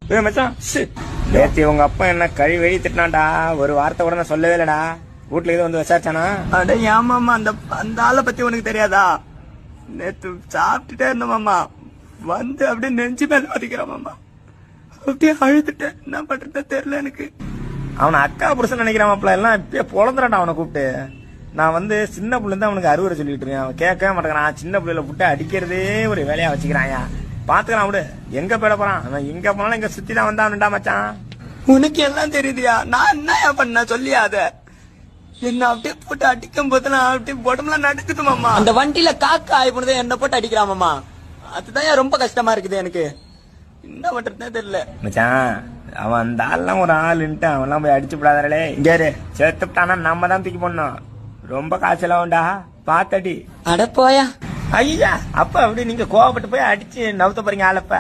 மச்சான் நேத்து உங்க அப்பா என்ன கழி வெளியே திட்டினான்டா, ஒரு வார்த்தை கூட நான் சொல்லவே இல்லடா. வீட்டுல இது வந்து விசாரிச்சானா? அட ஏமாமா, அந்த ஆளை பத்தி உனக்கு தெரியாதா? நேத்து சாப்பிட்டுட்டே இருந்த மாமா, வந்து அப்படியே நெஞ்சு மேல வதிக்கிறான் மாமா. அப்படியே அழுதுட்டேன், என்ன பண்றது தெரியல எனக்கு. அவனை அக்கா புருஷன் நினைக்கிறான் மாப்பிள்ள, எல்லாம் இப்பயே பொழந்துறான்டா அவனை கூப்பிட்டு. நான் வந்து சின்ன பிள்ளை தான் அவனுக்கு அறுவரை சொல்லிட்டு இருக்கேன், அவன் கேட்கவே மாட்டேங்கிறான். சின்ன பிள்ளைல விட்டு அடிக்கிறதே ஒரு வேலையா வச்சுக்கிறான்யா. பாத்துக்கலாம் விடு, எங்க போயிட போறான் அவன். எங்க போனாலும் இங்க சுத்தி தான் வந்தான்டா மச்சான். உனக்கு எல்லாம் தெரியுதியா, நான் என்ன பண்ண சொல்லியா? அத என்ன அப்படியே போட்டு அடிக்கும் போது நான் அப்படியே உடம்புலாம் நடுக்குது மாமா. அந்த வண்டியில காக்கா ஆகி போனதே என்ன போட்டு அடிக்கிறான் மாமா. அதுதான் ரொம்ப கஷ்டமா இருக்குது எனக்கு. என்ன பண்றதுனே தெரியல மச்சான். அவன் அந்த ஆள்லாம் ஒரு ஆளுன்ட்டு அவன்லாம் போய் அடிச்சு விடாதே. இங்கே சேர்த்துட்டானா நம்ம தான் தூக்கி போடணும். ரொம்ப காய்ச்சலாவுண்டா, பாத்தடி. அட போயா. ஐயா அப்ப அப்படி நீங்க கோவப்பட்டு போய் அடிச்சு நவுத்த போறீங்க ஆளப்ப.